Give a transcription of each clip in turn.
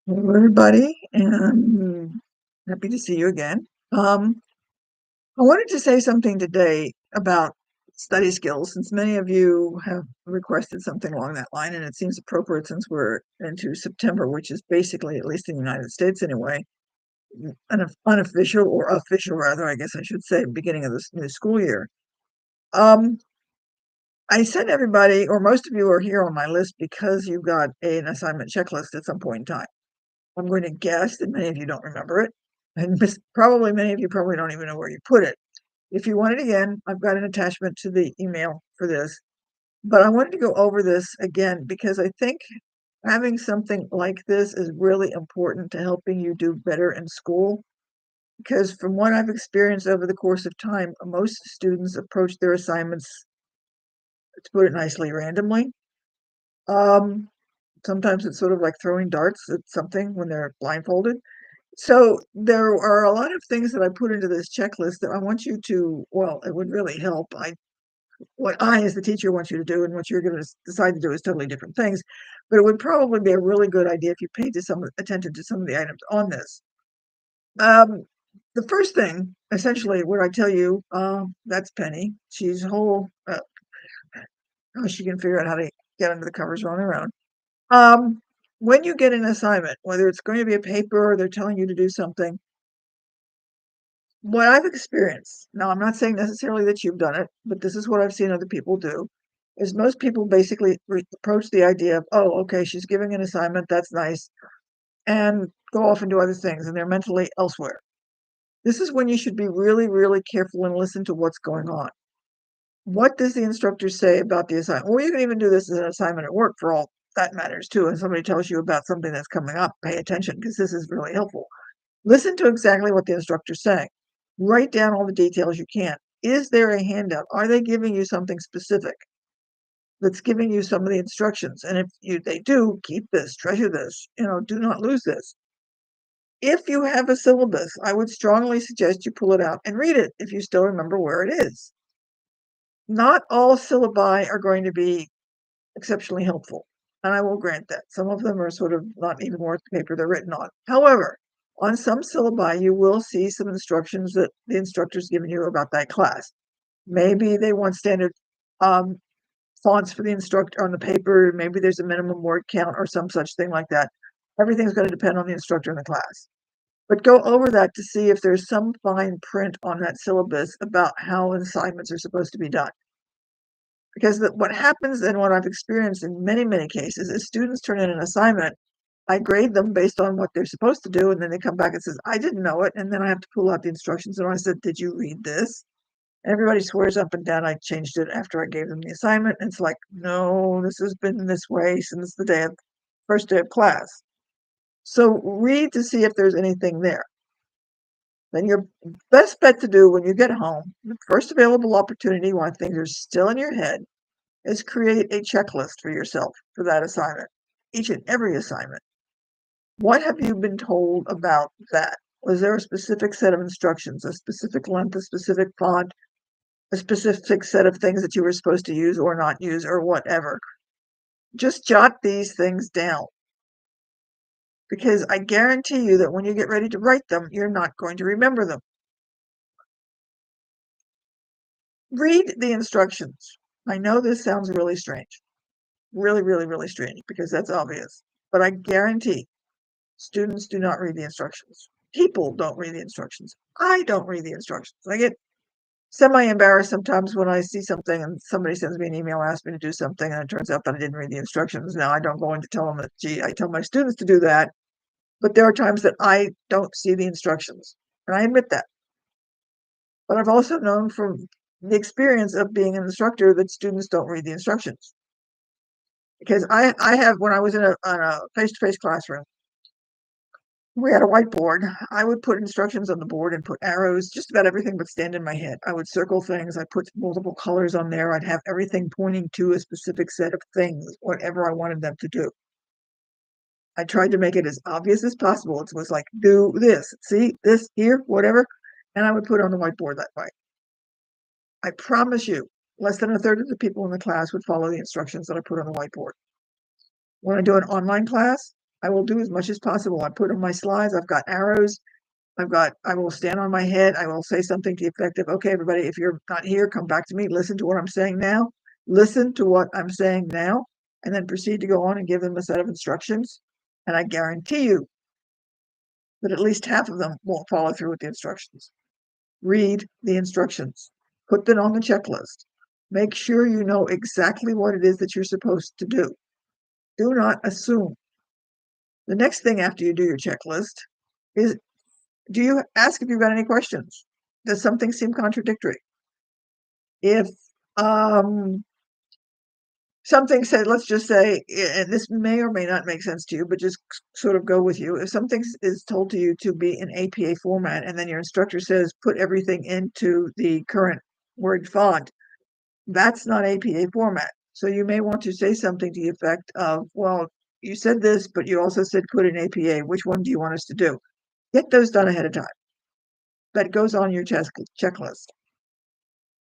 Hello, everybody, and happy to see you again. I wanted to say something today about study skills, since many of you have requested something along that line, and it seems appropriate since we're into September, which is basically, at least in the United States anyway, an unofficial or official, rather, I guess I should say, beginning of this new school year. Um, I sent everybody, or most of you are here on my list because you got an assignment checklist at some point in time. I'm going to guess that many of you don't remember it, and probably many of you probably don't even know where you put it. If you want it again, I've got an attachment to the email for this, but I wanted to go over this again because I think having something like this is really important to helping you do better in school. Because from what I've experienced over the course of time, most students approach their assignments, to put it nicely, randomly. Um, Sometimes it's sort of like throwing darts at something when they're blindfolded. So there are a lot of things that I put into this checklist that I want you to, well, it would really help. What I, as the teacher, want you to do and what you're going to decide to do is totally different things. But it would probably be a really good idea if you paid some attention to some of the items on this. Um, the first thing, essentially, what I tell you, that's Penny. She's whole. She can figure out how to get under the covers running around. Um, when you get an assignment, whether it's going to be a paper or they're telling you to do something, what I've experienced, now I'm not saying necessarily that you've done it, but this is what I've seen other people do, is most people basically approach the idea of, oh, okay, she's giving an assignment, that's nice, and go off and do other things, and they're mentally elsewhere. This is when you should be really, really careful and listen to what's going on. What does the instructor say about the assignment? Or you can even do this as an assignment at work for all that matters too. And somebody tells you about something that's coming up, pay attention because this is really helpful. Listen to exactly what the instructor's saying. Write down all the details you can. Is there a handout? Are they giving you something specific that's giving you some of the instructions? And if they do, keep this, treasure this, do not lose this. If you have a syllabus, I would strongly suggest you pull it out and read it if you still remember where it is. Not all syllabi are going to be exceptionally helpful, and I will grant that. Some of them are sort of not even worth the paper they're written on. However, on some syllabi, you will see some instructions that the instructor's given you about that class. Maybe they want standard fonts for the instructor on the paper. Maybe there's a minimum word count or some such thing like that. Everything's going to depend on the instructor in the class. But go over that to see if there's some fine print on that syllabus about how assignments are supposed to be done. Because what happens and what I've experienced in many, many cases is students turn in an assignment. I grade them based on what they're supposed to do, and then they come back and says, I didn't know it. And then I have to pull out the instructions. And I said, did you read this? Everybody swears up and down I changed it after I gave them the assignment. And it's like, no, this has been this way since the first day of class. So read to see if there's anything there. Then your best bet to do when you get home, the first available opportunity while things are still in your head, is create a checklist for yourself for that assignment, each and every assignment. What have you been told about that? Was there a specific set of instructions, a specific length, a specific font, a specific set of things that you were supposed to use or not use or whatever? Just jot these things down because I guarantee you that when you get ready to write them, you're not going to remember them. Read the instructions. I know this sounds really strange, really, really, really strange because that's obvious, but I guarantee students do not read the instructions. People don't read the instructions. I don't read the instructions. I get semi-embarrassed sometimes when I see something and somebody sends me an email, asks me to do something, and it turns out that I didn't read the instructions. Now I don't go in to tell them that, gee, I tell my students to do that, but there are times that I don't see the instructions, and I admit that. But I've also known from the experience of being an instructor that students don't read the instructions. Because I have, when I was in a face-to-face classroom, we had a whiteboard. I would put instructions on the board and put arrows, just about everything would stand in my head. I would circle things. I put multiple colors on there. I'd have everything pointing to a specific set of things, whatever I wanted them to do. I tried to make it as obvious as possible. It was like, do this, see this here, whatever. And I would put it on the whiteboard that way. I promise you, less than a third of the people in the class would follow the instructions that I put on the whiteboard. When I do an online class, I will do as much as possible. I put on my slides, I've got arrows, I will stand on my head, I will say something to the effect of, okay, everybody, if you're not here, come back to me, listen to what I'm saying now, listen to what I'm saying now, and then proceed to go on and give them a set of instructions. And I guarantee you that at least half of them won't follow through with the instructions. Read the instructions, put them on the checklist. Make sure you know exactly what it is that you're supposed to do. Do not assume. The next thing after you do your checklist is, do you ask if you've got any questions? Does something seem contradictory? If something said, let's just say, and this may or may not make sense to you, but just sort of go with you. If something is told to you to be in APA format, and then your instructor says, put everything into the current word font, that's not APA format. So you may want to say something to the effect of, well, you said this, but you also said put in APA. Which one do you want us to do? Get those done ahead of time. That goes on your checklist.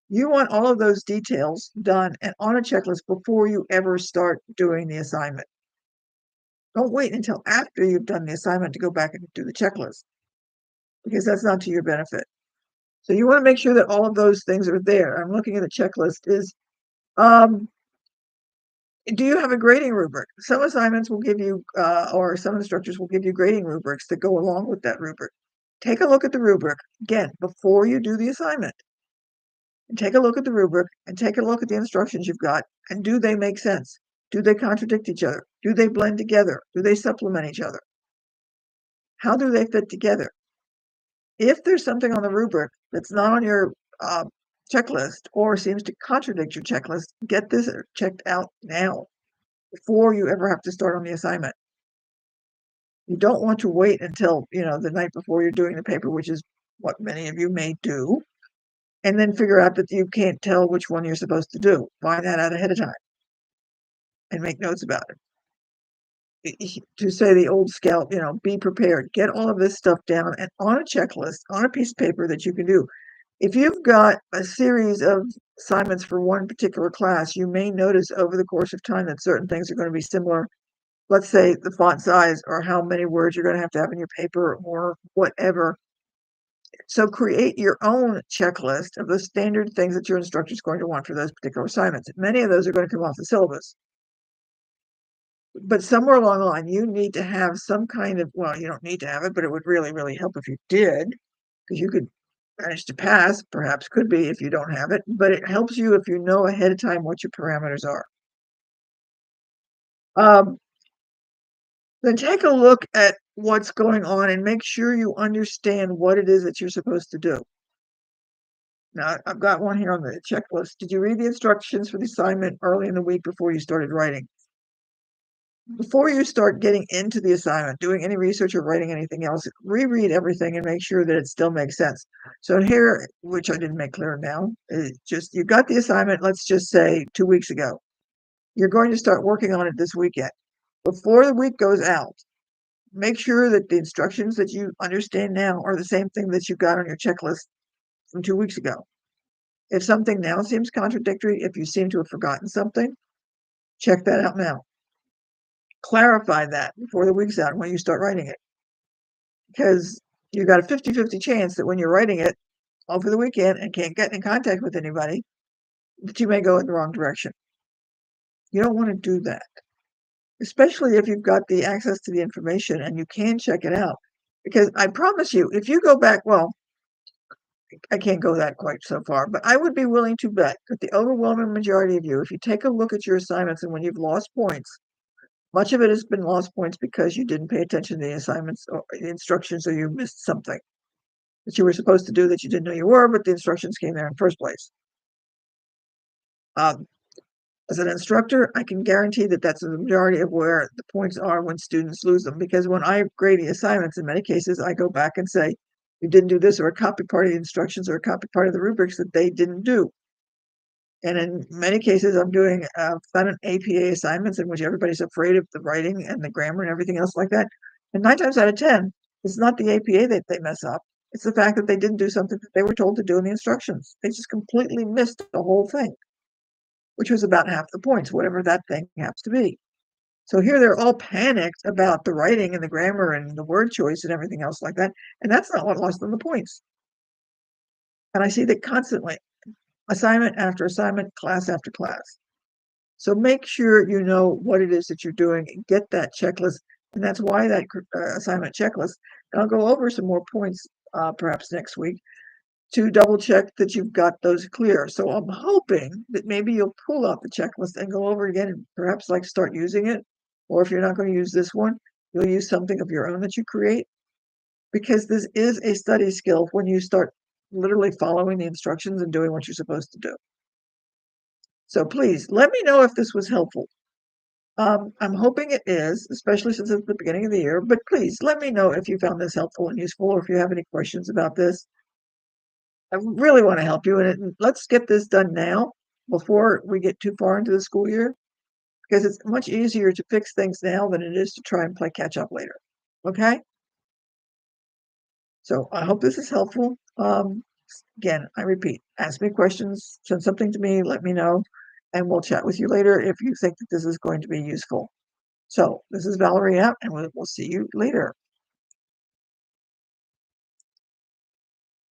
You want all of those details done and on a checklist before you ever start doing the assignment. Don't wait until after you've done the assignment to go back and do the checklist, because that's not to your benefit. So you want to make sure that all of those things are there. I'm looking at the checklist. Do you have a grading rubric? Some assignments will give you, or some instructors will give you grading rubrics that go along with that rubric. Take a look at the rubric, again, before you do the assignment. And take a look at the rubric and take a look at the instructions you've got, and do they make sense? Do they contradict each other? Do they blend together? Do they supplement each other? How do they fit together? If there's something on the rubric that's not on your checklist or seems to contradict your checklist, get this checked out now before you ever have to start on the assignment. You don't want to wait until, the night before you're doing the paper, which is what many of you may do, and then figure out that you can't tell which one you're supposed to do. Find that out ahead of time and make notes about it. To say the old scout, be prepared. Get all of this stuff down and on a checklist, on a piece of paper that you can do. If you've got a series of assignments for one particular class, you may notice over the course of time that certain things are going to be similar. Let's say the font size or how many words you're going to have in your paper or whatever. So create your own checklist of the standard things that your instructor is going to want for those particular assignments. Many of those are going to come off the syllabus. But somewhere along the line, you need to have some kind of, well, you don't need to have it, but it would really, really help if you did, because you could manage to pass, perhaps could be if you don't have it, but it helps you if you know ahead of time what your parameters are. Then take a look at what's going on and make sure you understand what it is that you're supposed to do. Now, I've got one here on the checklist. Did you read the instructions for the assignment early in the week before you started writing? Before you start getting into the assignment, doing any research or writing anything else, reread everything and make sure that it still makes sense. So here, which I didn't make clear now, is just you got the assignment, let's just say 2 weeks ago. You're going to start working on it this weekend. Before the week goes out, make sure that the instructions that you understand now are the same thing that you got on your checklist from 2 weeks ago. If something now seems contradictory, if you seem to have forgotten something, check that out now. Clarify that before the week's out when you start writing it. Because you've got a 50-50 chance that when you're writing it over the weekend and can't get in contact with anybody, that you may go in the wrong direction. You don't want to do that, especially if you've got the access to the information and you can check it out. Because I promise you, if you go back, well, I can't go that quite so far, but I would be willing to bet that the overwhelming majority of you, if you take a look at your assignments and when you've lost points, much of it has been lost points because you didn't pay attention to the assignments or the instructions, or you missed something that you were supposed to do that you didn't know you were, but the instructions came there in the first place. As an instructor, I can guarantee that that's the majority of where the points are when students lose them, because when I grade the assignments, in many cases, I go back and say, you didn't do this, or a copy part of the instructions or a copy part of the rubrics that they didn't do. And in many cases, I'm doing fun and APA assignments in which everybody's afraid of the writing and the grammar and everything else like that. And 9 times out of 10, it's not the APA that they mess up. It's the fact that they didn't do something that they were told to do in the instructions. They just completely missed the whole thing, which was about half the points, whatever that thing happens to be. So here they're all panicked about the writing and the grammar and the word choice and everything else like that, and that's not what lost them the points. And I see that constantly, assignment after assignment, class after class. So make sure you know what it is that you're doing and get that checklist. And that's why that assignment checklist. And I'll go over some more points perhaps next week to double check that you've got those clear. So I'm hoping that maybe you'll pull out the checklist and go over it again and perhaps like start using it. Or if you're not going to use this one, you'll use something of your own that you create, because this is a study skill when you start literally following the instructions and doing what you're supposed to do. So please let me know if this was helpful. I'm hoping it is, especially since it's the beginning of the year, but please let me know if you found this helpful and useful, or if you have any questions about this. I really want to help you, and let's get this done now before we get too far into the school year, because it's much easier to fix things now than it is to try and play catch up later. Okay? So I hope this is helpful. Again, I repeat, ask me questions, send something to me, let me know, and we'll chat with you later if you think that this is going to be useful. So this is Valerie out, and we'll see you later.